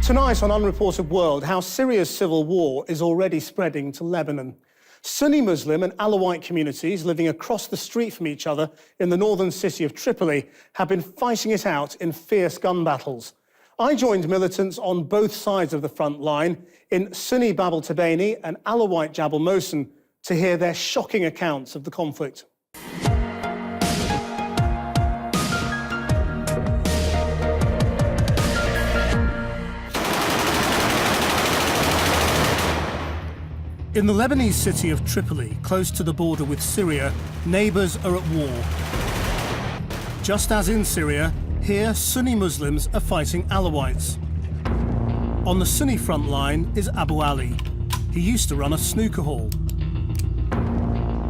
Tonight on Unreported World, how Syria's civil war is already spreading to Lebanon. Sunni Muslim and Alawite communities living across the street from each other in the northern city of Tripoli have been fighting it out in fierce gun battles. I joined militants on both sides of the front line in Sunni Bab el-Tabaini and Alawite Jabal Mosun to hear their shocking accounts of the conflict. In the Lebanese city of Tripoli, close to the border with Syria, neighbours are at war. Just as in Syria, here Sunni Muslims are fighting Alawites. On the Sunni front line is Abu Ali. He used to run a snooker hall.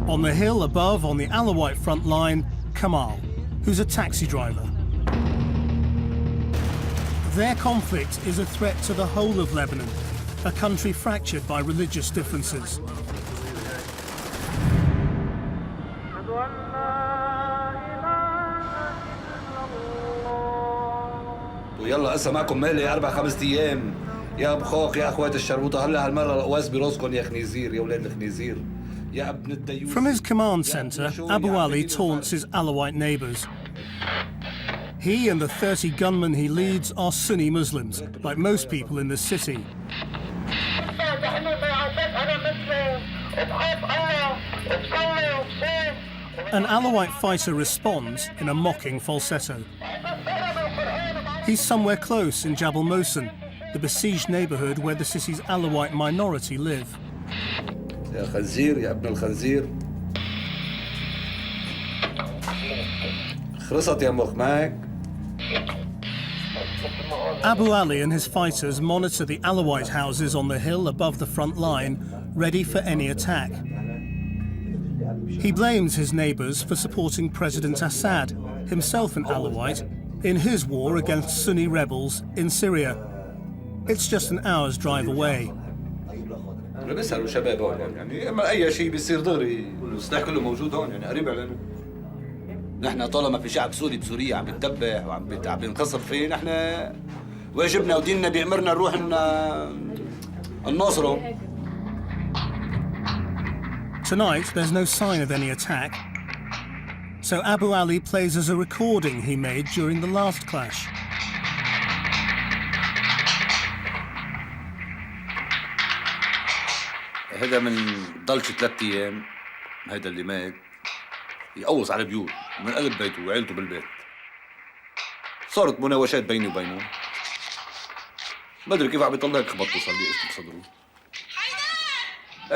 On the hill above, on the Alawite front line, Kamal, who's a taxi driver. Their conflict is a threat to the whole of Lebanon, a country fractured by religious differences. ويلا هسه معكم مالي 4-5 ايام يا بخوخ يا اخوات الشربوطه هلا هالمره القواس براسكم يا خنيزير يا اولاد الخنيزير يا ابن الديوث. From his command center, Abu Ali taunts his Alawite neighbours. He and the 30 gunmen he leads are Sunni Muslims, like most people in the city. An Alawite fighter responds in a mocking falsetto. He's somewhere close in Jabal Mosun, the besieged neighbourhood where the city's Alawite minority live. يا خنزير يا ابن الخنزير خلصت يا مخ معك. Abu Ali and his fighters monitor the Alawite houses on the hill above the front line, ready for any attack. He blames his neighbours for supporting President Assad, himself an Alawite, in his war against Sunni rebels in Syria. It's just an hour's drive away. بيسألوا شباب هون يعني اما اي شيء بيصير دغري السلاح كله موجود هون يعني قريب علينا. نحن طالما في شعب سوري بسوريا عم بيتذبح وعم بينقصف فيه، نحن واجبنا وديننا بيأمرنا نروح الناصره. Tonight, there's no sign of any attack. So Abu Ali plays us a recording he made during the last clash. هذا من ضلش 3 ايام، هذا اللي مات يقوص على البيوت من قلب بيته وعيلته بالبيت. صارت مناوشات بيني وبينه. ما ادري كيف عم يطلع خبطته صار لي اسمه بصدره.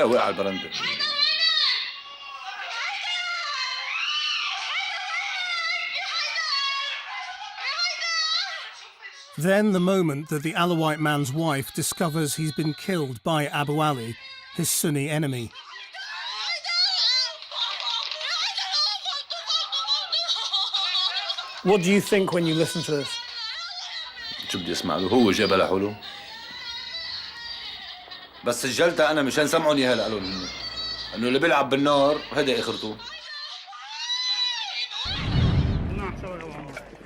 وقع على البرندة. Then the moment that the Alawite man's wife discovers he's been killed by Abu Ali, his Sunni enemy. What do you think when you listen to this? شو بدي اسمع له؟ هو جابها لحوله. بس سجلتها انا مشان سمعوا اياها لقالوا لهم انه اللي بيلعب بالنار هذا اخرته.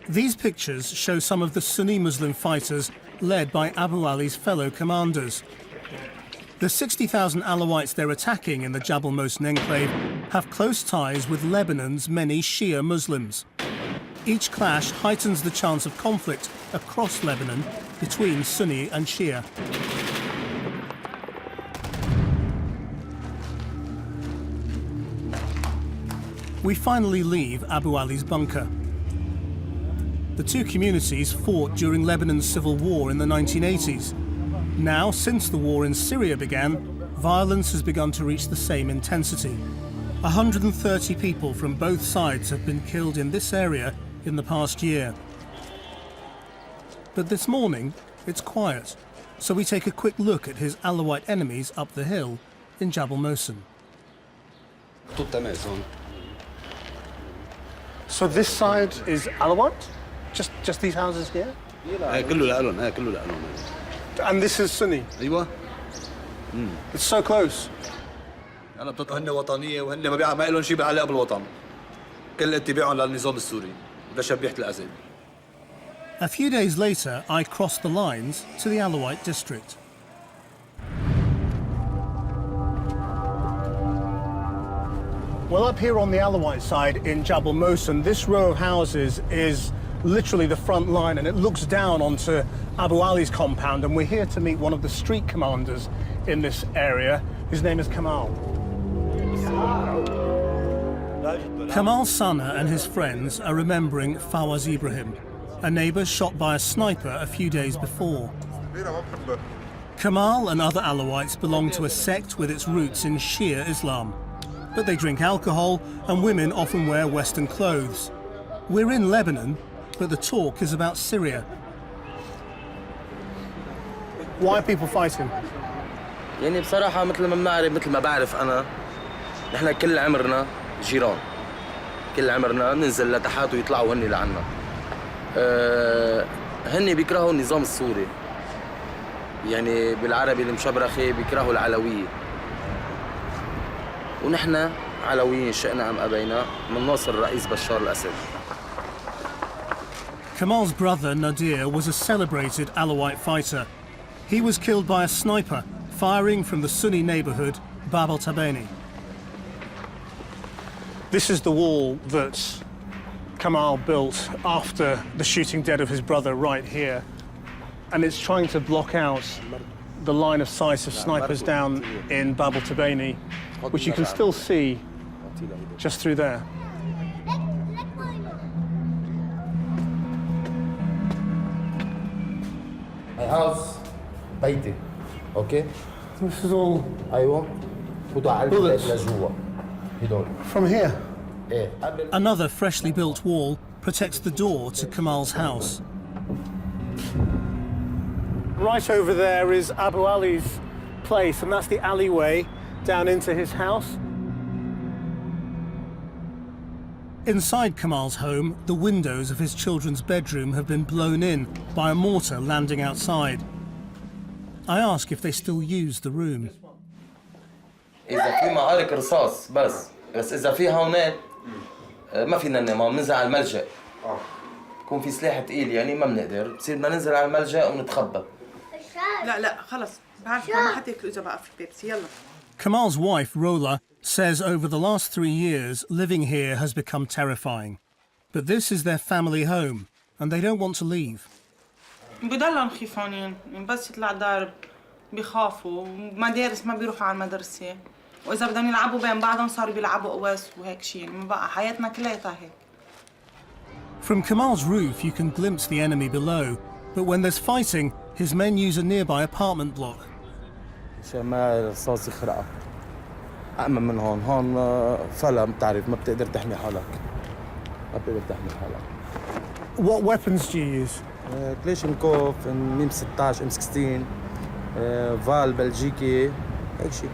These pictures show some of the Sunni Muslim fighters led by Abu Ali's fellow commanders. The 60,000 Alawites they're attacking in the Jabal Mosun enclave have close ties with Lebanon's many Shia Muslims. Each clash heightens the chance of conflict across Lebanon between Sunni and Shia. We finally leave Abu Ali's bunker. The two communities fought during Lebanon's civil war in the 1980s. Now, since the war in Syria began, violence has begun to reach the same intensity. 130 people from both sides have been killed in this area in the past year. But this morning, it's quiet, so we take a quick look at his Alawite enemies up the hill in Jabal Mosun. So this side is Alawite? Just these houses here? And this is Sunni? It's so close. هن وطنيه وهن ما لهم شيء بعلاقه بالوطن. كل اتباعهم للنظام السوري بشبيحه الاسد. A few days later, I crossed the lines to the Alawite district. Well, up here on the Alawite side in Jabal Mosun, this row of houses is literally the front line, and it looks down onto Abu Ali's compound, and we're here to meet one of the street commanders in this area. His name is Kamal. Kamal Sana and his friends are remembering Fawaz Ibrahim, a neighbour shot by a sniper a few days before. Kamal and other Alawites belong to a sect with its roots in Shia Islam, but they drink alcohol and women often wear Western clothes. We're in Lebanon, but the talk is about Syria. Why are people fighting? يعني بصراحة مثل ما بنعرف مثل ما بعرف أنا نحن كل عمرنا جيران كل عمرنا بننزل لتحت ويطلعوا هني لعنا هني بيكرهوا النظام السوري يعني بالعربي المشبرخي بيكرهوا العلوية ونحن علويين شئنا أم أبينا من ناصر الرئيس بشار الأسد. Kamal's brother Nadir was a celebrated Alawite fighter. He was killed by a sniper firing from the Sunni neighbourhood Bab al-Tabani. This is the wall that Kamal built after the shooting dead of his brother right here, and it's trying to block out the line of sight of snipers down in Bab al-Tabani, which you can still see just through there. My house بيتي okay This is all أيوة bullets from here. إيه Another freshly built wall protects the door to Kamal's house. Right over there is Abu Ali's place, and that's the alleyway down into his house. Inside Kamal's home, the windows of his children's bedroom have been blown in by a mortar landing outside. I ask if they still use the room. إذا في معارك رصاص بس إذا في هونات ما فينا ننام بننزل على الملجأ يكون في سلاح ثقيل يعني ما بنقدر بصير بدنا ننزل على الملجأ ونتخبى. لا خلص بعرف ما حتاكلوا إذا بقى في بيبسي يلا. Kamal's wife, Rola, says over the last 3 years, living here has become terrifying. But this is their family home, and they don't want to leave. بضلهم خيفانين بس يطلع ضرب بيخافوا مدارس ما بيروحوا على المدرسة وإذا بدهم يلعبوا بين بعضهم صاروا بيلعبوا قواس وهيك شيء يعني ما بقى حياتنا كلها هيك. From Kamal's roof, you can glimpse the enemy below, but when there's fighting, his men use a nearby apartment block. عشان ما رصاص يخرقك أأمن من هون فلا بتعرف ما بتقدر تحمي حالك ما بتقدر تحمي حالك. What weapons do you use? كلاشينكوف ميم 16 ام 16 فال بلجيكي هيك شيء.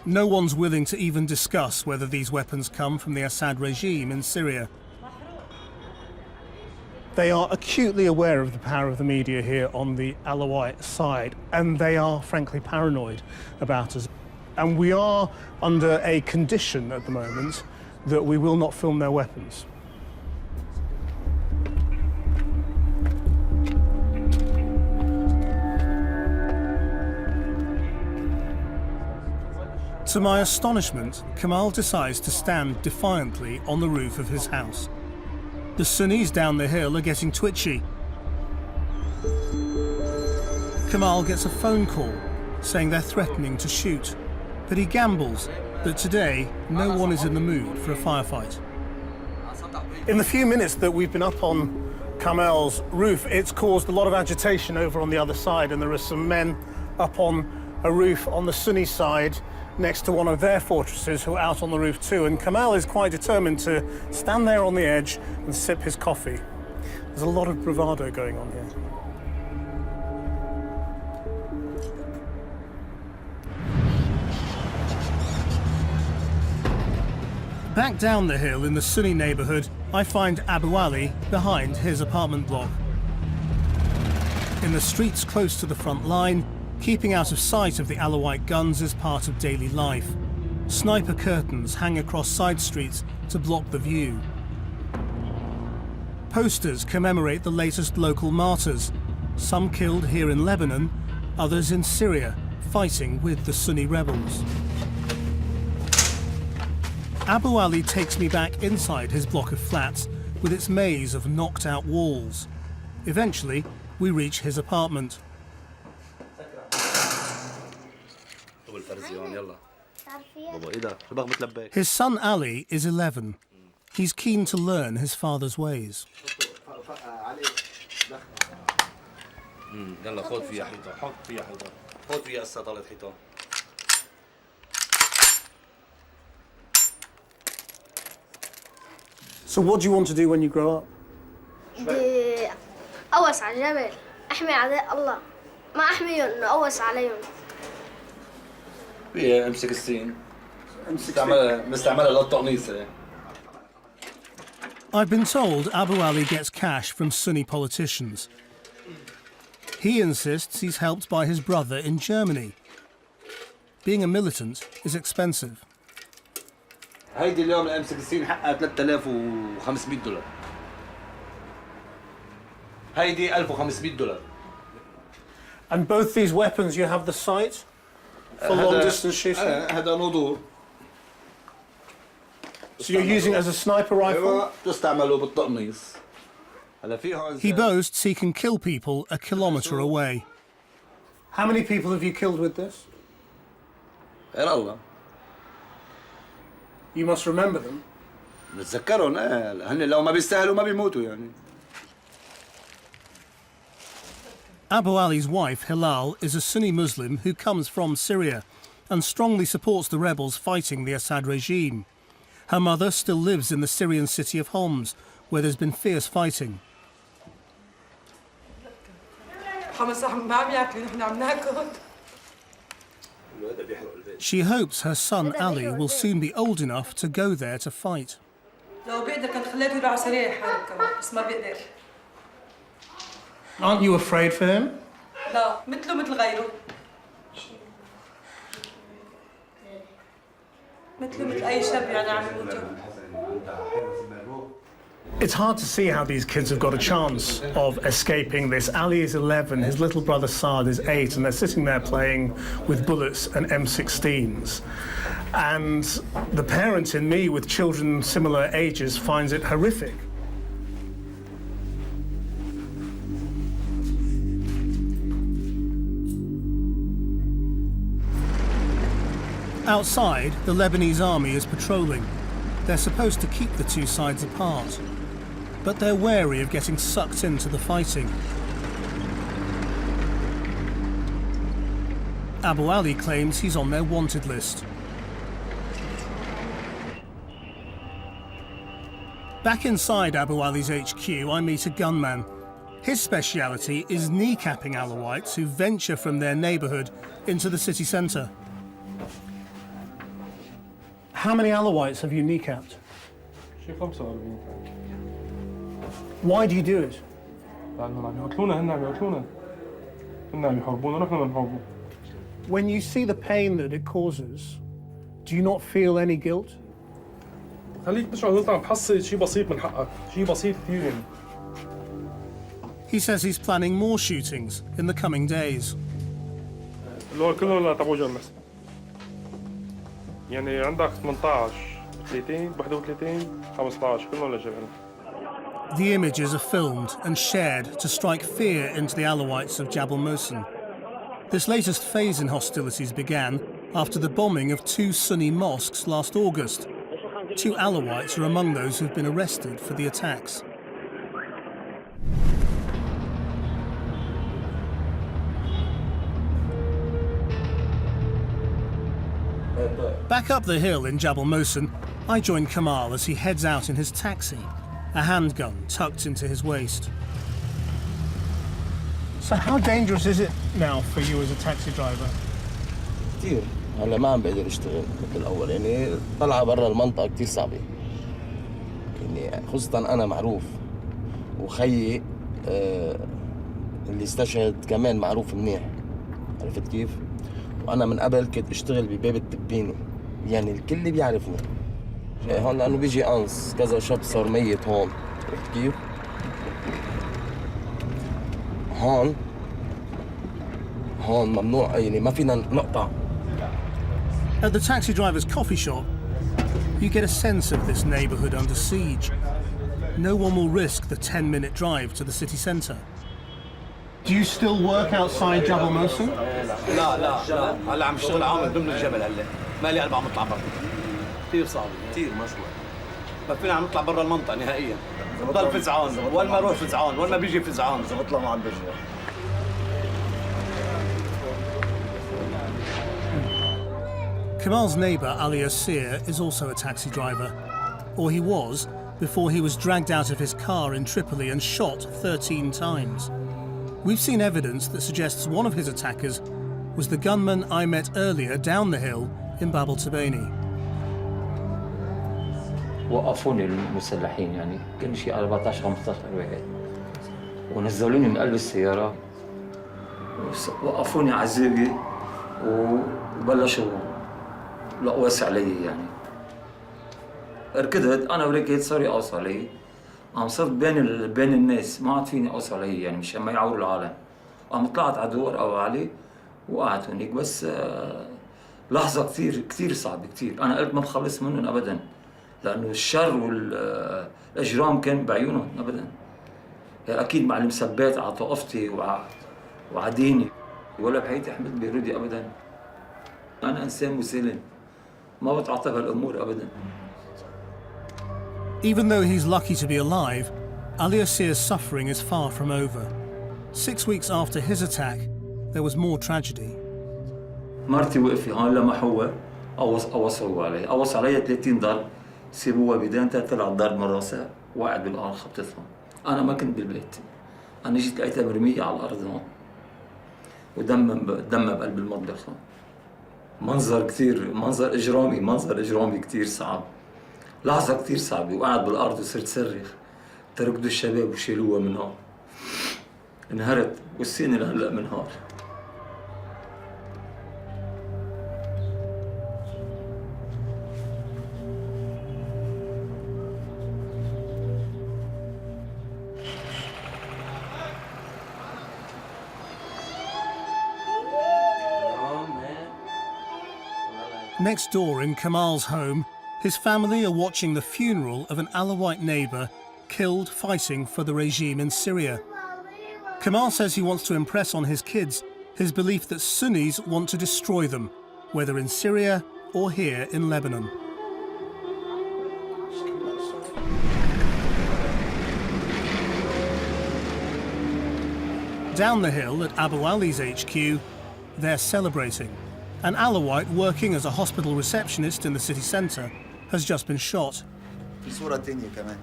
No one's willing to even discuss whether these weapons come from the Assad regime in Syria. They are acutely aware of the power of the media here on the Alawite side, and they are frankly paranoid about us. And we are under a condition at the moment that we will not film their weapons. To my astonishment, Kamal decides to stand defiantly on the roof of his house. The Sunnis down the hill are getting twitchy. Kamal gets a phone call saying they're threatening to shoot, but he gambles that today no one is in the mood for a firefight. In the few minutes that we've been up on Kamal's roof, it's caused a lot of agitation over on the other side, and there are some men up on a roof on the Sunni side next to one of their fortresses who are out on the roof too, and Kamal is quite determined to stand there on the edge and sip his coffee. There's a lot of bravado going on here. Back down the hill in the Sunni neighbourhood, I find Abu Ali behind his apartment block. In the streets close to the front line, keeping out of sight of the Alawite guns is part of daily life. Sniper curtains hang across side streets to block the view. Posters commemorate the latest local martyrs, some killed here in Lebanon, others in Syria, fighting with the Sunni rebels. Abu Ali takes me back inside his block of flats with its maze of knocked-out walls. Eventually, we reach his apartment. His son Ali is 11. He's keen to learn his father's ways. So what do you want to do when you grow up? بدي أوس على الجبل أحمي أعداء الله ما أحميهم إنه أوس عليهم. امسك السين مستعملها للتقنيص. I've been told Abu Ali gets cash from Sunni politicians. He insists he's helped by his brother in Germany. Being a militant is expensive. هيدي اليوم امسك السين حقها $3,500. هيدي $1,500. And both these weapons, you have the sight for long distance shooting? هذا نضور. So you're using it as a sniper rifle? تستعمله بالتقنيص. He boasts he can kill people a kilometre away. How many people have you killed with this? يا الله. You must remember them. بتذكرهم هن لو ما بيستاهلوا ما بيموتوا يعني. Abu Ali's wife, Hilal, is a Sunni Muslim who comes from Syria and strongly supports the rebels fighting the Assad regime. Her mother still lives in the Syrian city of Homs, where there's been fierce fighting. She hopes her son Ali will soon be old enough to go there to fight. Aren't you afraid for him? It's hard to see how these kids have got a chance of escaping this. Ali is 11, his little brother Saad is 8, and they're sitting there playing with bullets and M16s. And the parent in me, with children similar ages, finds it horrific. Outside, the Lebanese army is patrolling. They're supposed to keep the two sides apart, but they're wary of getting sucked into the fighting. Abu Ali claims he's on their wanted list. Back inside Abu Ali's HQ, I meet a gunman. His speciality is kneecapping Alawites who venture from their neighbourhood into the city centre. How many Alawites have you kneecapped? Why do you do it? When you see the pain that it causes, do you not feel any guilt? He says he's planning more shootings in the coming days. يعني عندك 18 30 31 15 كلهم لجبهة. The images are filmed and shared to strike fear into the Alawites of Jabal Mosun. This latest phase in hostilities began after the bombing of 2 Sunni mosques last August. 2 Alawites are among those who've been arrested for the attacks. Back up the hill in Jabal Mosun, I join Kamal as he heads out in his taxi, a handgun tucked into his waist. So how dangerous is it now for you as a taxi driver? كثير. هلا ما عم بقدر اشتغل مثل الاول، يعني طلعة برا المنطقة كثير صعبة. يعني خصوصا انا معروف وخيي اللي استشهد كمان معروف منيح. عرفت كيف؟ وانا من قبل كنت اشتغل بباب التبيني، يعني الكل بيعرفني. هون لانه بيجي انس كذا شاب صار ميت هون، عرفت كيف؟ هون ممنوع يعني ما فينا نقطع. At the taxi driver's coffee shop, you get a sense of this neighbourhood under siege. No one will risk the 10-minute drive to the city centre. Do you still work outside Jabal Mosul? لا هلا عم اشتغل عامل ضمن الجبل هلا مالي قلب عم اطلع برا كثير صعب كثير مشوار. ما فينا عم نطلع برا المنطقة نهائيا ضل فزعان وين ما اروح فزعان وين ما بيجي فزعان بطلع مع البجوة. Kamal's neighbour Ali Asir is also a taxi driver, or he was before he was dragged out of his car in Tripoli and shot 13 times. We've seen evidence that suggests one of his attackers was the gunman I met earlier down the hill in Bab el-Tabani. وقفوني المسلحين يعني كان شيء 14 15 واحد ونزلوني من قلب السيارة وقفوني على الزاوية وبلشوا لقواس علي يعني ركضت انا وركضت صار يقص علي قام صرت بين الناس ما عاد فيني اقص علي يعني مشان ما يعوروا العالم قام طلعت على دور او علي وقعت هنيك بس لحظة كثير صعبة كثير انا قلت ما بخلص منهم ابدا لانه الشر والاجرام كان بعيونهم ابدا اكيد مع المسبات على طائفتي وعلى ديني ولا بحياتي حملت بيرودي ابدا انا انسان مسالم ما بتعاطى بهالامور ابدا. Even though he's lucky to be alive, Ali Asir's suffering is far from over. 6 weeks after his attack, there was more tragedy. مرتي وقفي هون لمحوها قوصوا علي قوص علي 30 ضرب سيبوها بدانتها طلع ضرب من راسها وقعت بالارض خبطتهم. انا ما كنت بالبيت انا جيت لقيتها مرميه على الارض هون ودم بقلب المطبخ هون. منظر اجرامي كثير صعب لحظه كثير صعبه وقعد بالارض وصرت صرخ تركضوا الشباب وشيلوها من هون انهرت والسنه لهلا منهار. Next door in Kamal's home, his family are watching the funeral of an Alawite neighbour killed fighting for the regime in Syria. Kamal says he wants to impress on his kids his belief that Sunnis want to destroy them, whether in Syria or here in Lebanon. Down the hill at Abu Ali's HQ, they're celebrating. An Alawite working as a hospital receptionist in the city centre has just been shot. في صورة تانية كمان.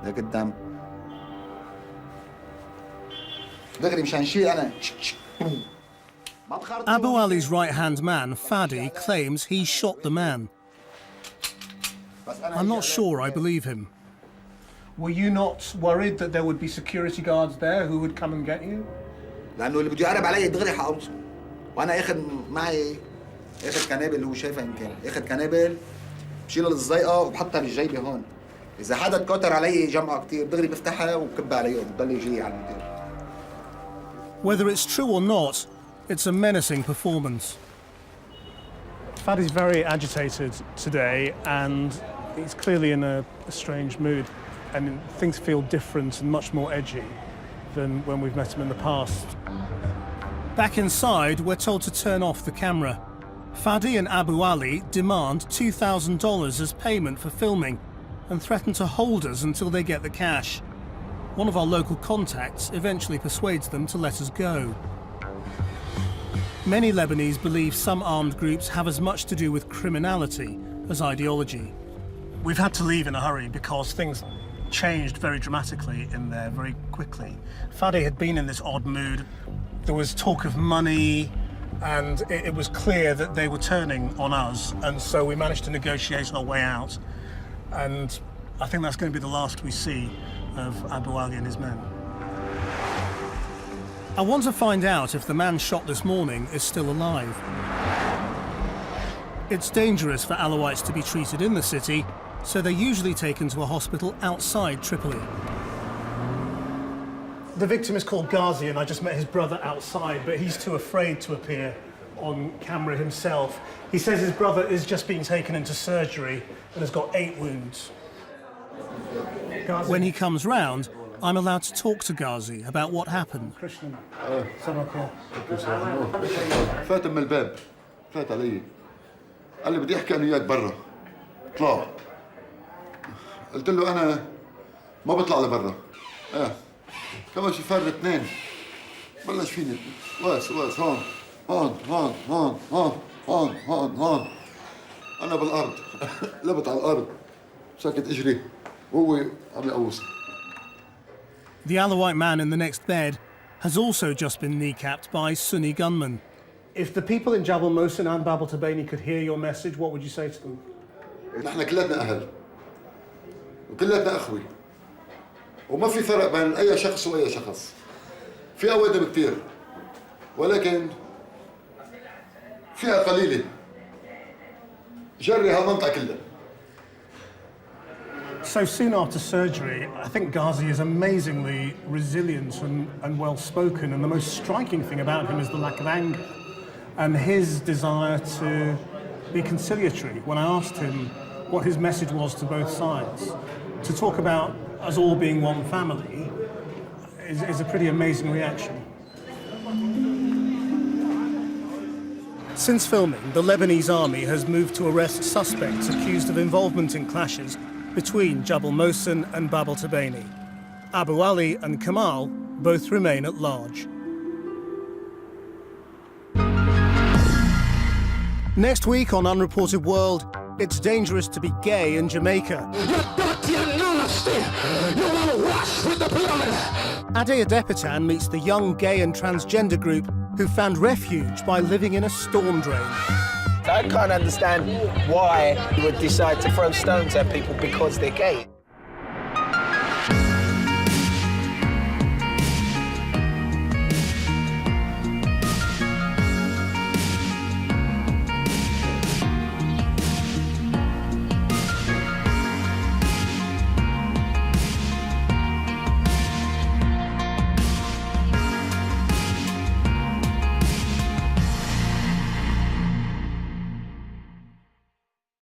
ده قدام. دغري مشان شيء أنا. Abu Ali's right-hand man, Fadi, claims he shot the man. I'm not sure I believe him. Were you not worried that there would be security guards there who would come and get you? لأنه اللي بده يقرب علي دغري حقوصه. وأنا آخذ معي كنابل اللي هو شايفها يمكن آخذ كنابل بشيلها للزيقة وبحطها بالجيبة هون. إذا حدا تكوتر علي جمعة كتير دغري بفتحها وبكب عليه وبضل يجي على المدير. Whether it's true or not, it's a menacing performance. Fadi's very agitated today and he's clearly in a strange mood and things feel different and much more edgy than when we've met him in the past. Back inside, we're told to turn off the camera. Fadi and Abu Ali demand $2,000 as payment for filming and threaten to hold us until they get the cash. One of our local contacts eventually persuades them to let us go. Many Lebanese believe some armed groups have as much to do with criminality as ideology. We've had to leave in a hurry because things changed very dramatically in there very quickly. Fadi had been in this odd mood. There was talk of money and it was clear that they were turning on us, and so we managed to negotiate our way out, and I think that's going to be the last we see of Abu Ali and his men. I want to find out if the man shot this morning is still alive. It's dangerous for Alawites to be treated in the city, so they're usually taken to a hospital outside Tripoli. The victim is called Ghazi, and I just met his brother outside, but he's too afraid to appear on camera himself. He says his brother is just being taken into surgery and has got 8 wounds. When he comes round, I'm allowed to talk to Ghazi about what happened. فات من الباب فات علي قال لي بدي احكي انا وياك برا اطلع قلت له انا ما بطلع لبرا كمان شي فرق 2 بلش فيني واس هون انا بالارض لبت على الارض ساكت اجري وهو عم يقوص. The Alawite man in the next bed has also just been kneecapped by Sunni gunmen. If the people in Jabal Mosin and Bab al-Tabaini could hear your message, what would you say to them? نحن كلاتنا أهل وكلاتنا أخوي وما في فرق بين أي شخص وأي شخص. في أوادم كتير ولكن فئة قليلة جري هالمنطقة كلها. So soon after surgery, I think Ghazi is amazingly resilient and well-spoken, and the most striking thing about him is the lack of anger and his desire to be conciliatory. When I asked him what his message was to both sides, to talk about us all being one family is a pretty amazing reaction. Since filming, the Lebanese army has moved to arrest suspects accused of involvement in clashes between Jabal Mosin and Bab al-Tabaini. Abu Ali and Kamal both remain at large. Next week on Unreported World, it's dangerous to be gay in Jamaica. Ade Adepitan meets the young gay and transgender group who found refuge by living in a storm drain. I can't understand why you would decide to throw stones at people because they're gay.